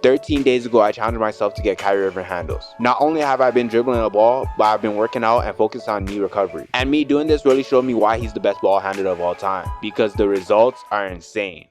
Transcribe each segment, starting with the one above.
13 days ago, I challenged myself to get Kyrie Irving handles. Not only have I been dribbling a ball, but I've been working out and focused on knee recovery. And me doing this really showed me why he's the best ball handler of all time, because the results are insane.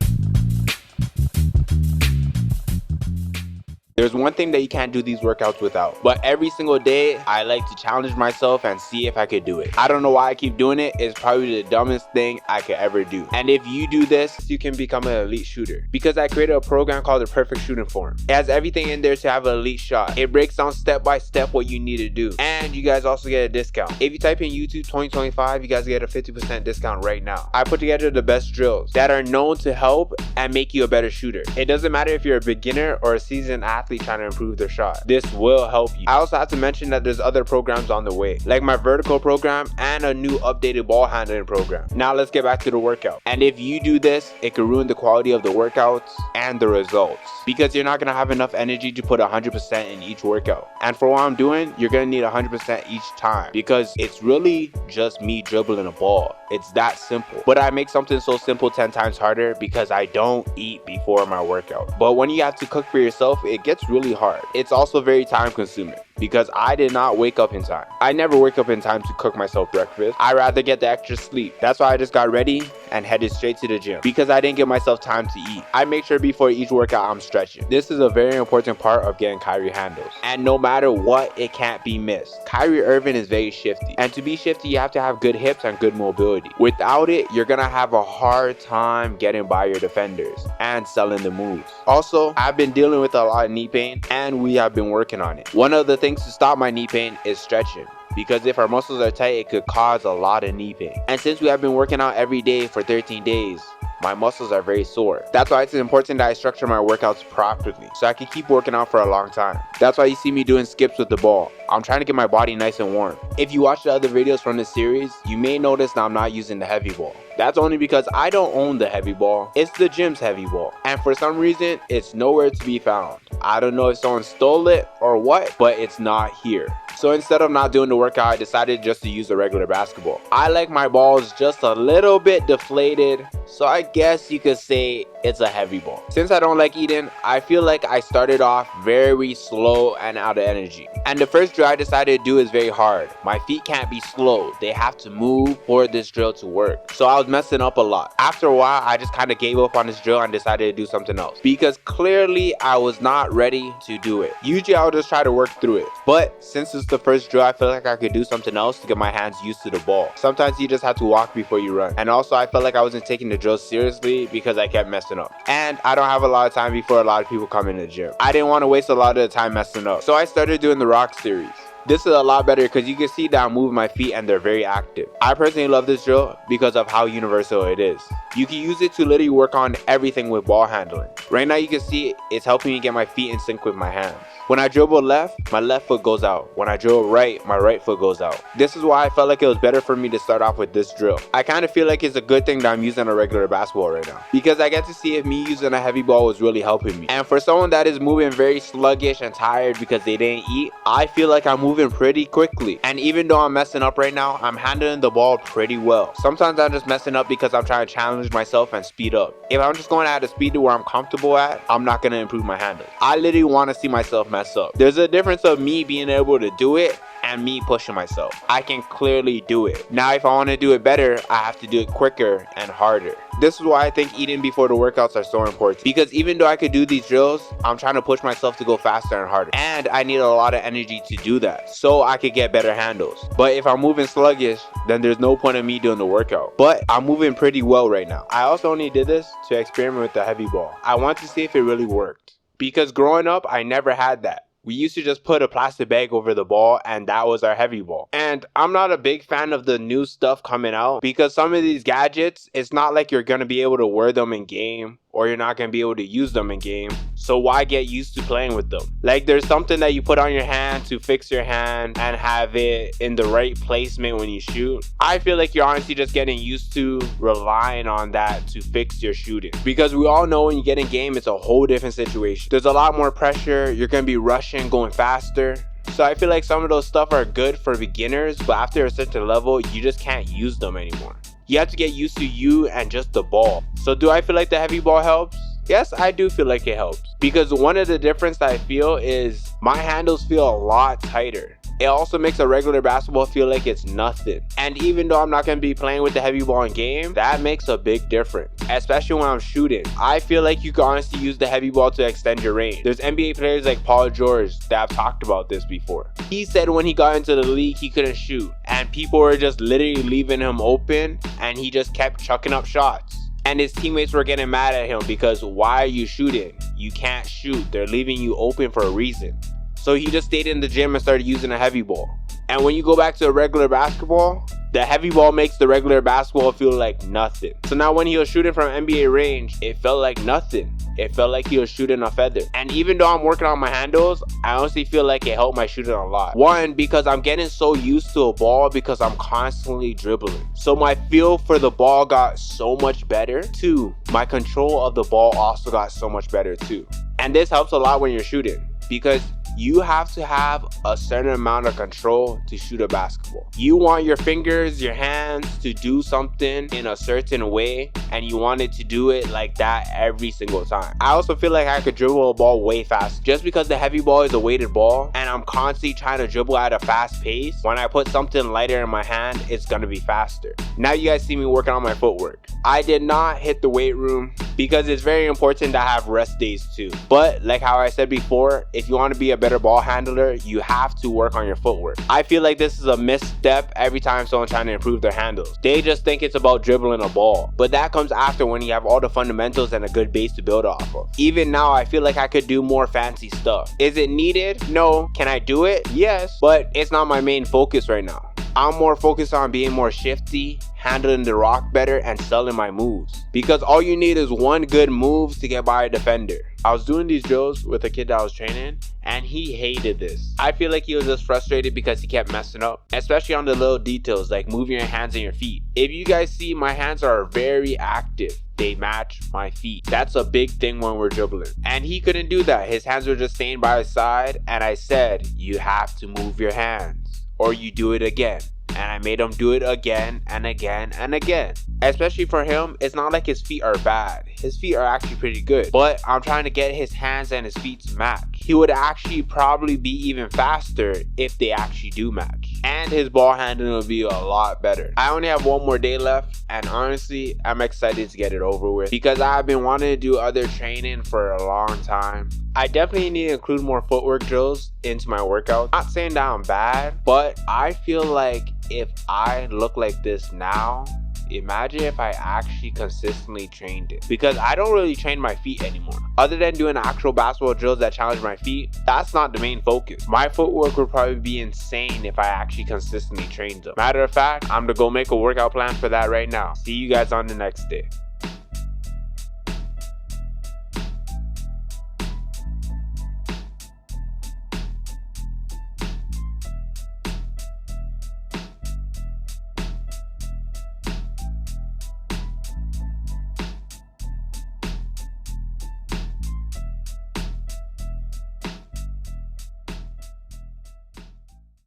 There's one thing that you can't do these workouts without, but every single day I like to challenge myself and see if I could do it. I don't know why I keep doing it. It's probably the dumbest thing I could ever do. And if you do this, you can become an elite shooter, because I created a program called the Perfect Shooting Form. It has everything in there to have an elite shot. It breaks down step by step what you need to do, and you guys also get a discount. If you type in YouTube 2025, you guys get a 50% discount right now. I put together the best drills that are known to help and make you a better shooter. It doesn't matter if you're a beginner or a seasoned athlete trying to improve their shot. This will help you. I also have to mention that there's other programs on the way, like my vertical program and a new updated ball handling program. Now let's get back to the workout. And if you do this, it could ruin the quality of the workouts and the results, because you're not going to have enough energy to put 100% in each workout. And for what I'm doing, you're going to need 100% each time, because it's really just me dribbling a ball. It's that simple. But I make something so simple 10 times harder because I don't eat before my workout. But when you have to cook for yourself, it gets really hard. It's also very time consuming, because I did not wake up in time. I never wake up in time to cook myself breakfast. I rather get the extra sleep. That's why I just got ready and headed straight to the gym, because I didn't give myself time to eat. I make sure before each workout I'm stretching. This is a very important part of getting Kyrie handles, and no matter what, it can't be missed. Kyrie Irving is very shifty, and to be shifty you have to have good hips and good mobility. Without it, you're gonna have a hard time getting by your defenders and selling the moves. Also, I've been dealing with a lot of knee pain, and we have been working on it. One of the things to stop my knee pain is stretching, because if our muscles are tight, it could cause a lot of knee pain. And since we have been working out every day for 13 days, my muscles are very sore. That's why it's important that I structure my workouts properly, so I can keep working out for a long time. That's why you see me doing skips with the ball. I'm trying to get my body nice and warm. If you watch the other videos from this series, you may notice that I'm not using the heavy ball. That's only because I don't own the heavy ball. It's the gym's heavy ball, and for some reason, it's nowhere to be found. I don't know if someone stole it or what, but it's not here. So instead of not doing the workout, I decided just to use a regular basketball. I like my balls just a little bit deflated, so I guess you could say it's a heavy ball. Since I don't like eating, I feel like I started off very slow and out of energy. And the first drill I decided to do is very hard. My feet can't be slow. They have to move for this drill to work. So I was messing up a lot. After a while, I just kind of gave up on this drill and decided to do something else, because clearly I was not ready to do it. Usually I'll just try to work through it, but since it's the first drill, I feel like I could do something else to get my hands used to the ball. Sometimes you just have to walk before you run. And also I felt like I wasn't taking the drill seriously because I kept messing up. And I don't have a lot of time before a lot of people come in the gym. I didn't want to waste a lot of the time messing up. So I started doing the rock series. This is a lot better because you can see that I'm moving my feet and they're very active. I personally love this drill because of how universal it is. You can use it to literally work on everything with ball handling. Right now you can see it's helping me get my feet in sync with my hands. When I dribble left, my left foot goes out. When I dribble right, my right foot goes out. This is why I felt like it was better for me to start off with this drill. I kind of feel like it's a good thing that I'm using a regular basketball right now, because I get to see if me using a heavy ball was really helping me. And for someone that is moving very sluggish and tired because they didn't eat, I feel like I'm moving pretty quickly. And even though I'm messing up right now, I'm handling the ball pretty well. Sometimes I'm just messing up because I'm trying to challenge myself and speed up. If I'm just going at a speed to where I'm comfortable at, I'm not going to improve my handling. I literally want to see myself mess up. There's a difference of me being able to do it and me pushing myself. I can clearly do it. Now if I want to do it better, I have to do it quicker and harder. This is why I think eating before the workouts are so important, because even though I could do these drills, I'm trying to push myself to go faster and harder, and I need a lot of energy to do that so I could get better handles. But if I'm moving sluggish, then there's no point in me doing the workout. But I'm moving pretty well right now. I also only did this to experiment with the heavy ball. I want to see if it really worked, because growing up I never had that. We used to just put a plastic bag over the ball and that was our heavy ball. And I'm not a big fan of the new stuff coming out, because some of these gadgets, it's not like you're going to be able to wear them in game, or you're not going to be able to use them in game. So why get used to playing with them? Like there's something that you put on your hand to fix your hand and have it in the right placement when you shoot. I feel like you're honestly just getting used to relying on that to fix your shooting, because we all know when you get in game, it's a whole different situation. There's a lot more pressure. You're going to be rushing, going faster. So I feel like some of those stuff are good for beginners, but after a certain level, you just can't use them anymore. You have to get used to you and just the ball. So do I feel like the heavy ball helps? Yes, I do feel like it helps, because one of the difference that I feel is my handles feel a lot tighter. It also makes a regular basketball feel like it's nothing. And even though I'm not going to be playing with the heavy ball in game, that makes a big difference, especially when I'm shooting. I feel like you can honestly use the heavy ball to extend your range. There's NBA players like Paul George that have talked about this before. He said when he got into the league, he couldn't shoot, and people were just literally leaving him open, and he just kept chucking up shots. And his teammates were getting mad at him because, why are you shooting? You can't shoot. They're leaving you open for a reason. So he just stayed in the gym and started using a heavy ball. And when you go back to a regular basketball, the heavy ball makes the regular basketball feel like nothing. So now when he was shooting from NBA range, it felt like nothing. It felt like he was shooting a feather. And even though I'm working on my handles, I honestly feel like it helped my shooting a lot. One, because I'm getting so used to a ball because I'm constantly dribbling. So my feel for the ball got so much better. Two, my control of the ball also got so much better too. And this helps a lot when you're shooting, because you have to have a certain amount of control to shoot a basketball. You want your fingers, your hands to do something in a certain way, and you want it to do it like that every single time. I also feel like I could dribble a ball way fast. Just because the heavy ball is a weighted ball and I'm constantly trying to dribble at a fast pace, when I put something lighter in my hand, it's gonna be faster. Now you guys see me working on my footwork. I did not hit the weight room because it's very important to have rest days too. But like how I said before, if you want to be a better ball handler, you have to work on your footwork. I feel like this is a misstep every time someone's trying to improve their handles. They just think it's about dribbling a ball, but that comes after when you have all the fundamentals and a good base to build off of. Even now, I feel like I could do more fancy stuff. Is it needed? No. Can I do it? Yes, but it's not my main focus right now. I'm more focused on being more shifty, handling the rock better, and selling my moves. Because all you need is one good move to get by a defender. I was doing these drills with a kid that I was training, and he hated this. I feel like he was just frustrated because he kept messing up, especially on the little details like moving your hands and your feet. If you guys see, my hands are very active. They match my feet. That's a big thing when we're dribbling. And he couldn't do that. His hands were just staying by his side, and I said, you have to move your hands, or you do it again. And I made him do it again and again and again. Especially for him, it's not like his feet are bad. His feet are actually pretty good. But I'm trying to get his hands and his feet to match. He would actually probably be even faster if they actually do match. And his ball handling will be a lot better. I only have one more day left, and honestly, I'm excited to get it over with because I've been wanting to do other training for a long time. I definitely need to include more footwork drills into my workout. Not saying that I'm bad, but I feel like if I look like this now, imagine if I actually consistently trained it. Because I don't really train my feet anymore. Other than doing actual basketball drills that challenge my feet, that's not the main focus. My footwork would probably be insane if I actually consistently trained them. Matter of fact, I'm gonna go make a workout plan for that right now. See you guys on the next day.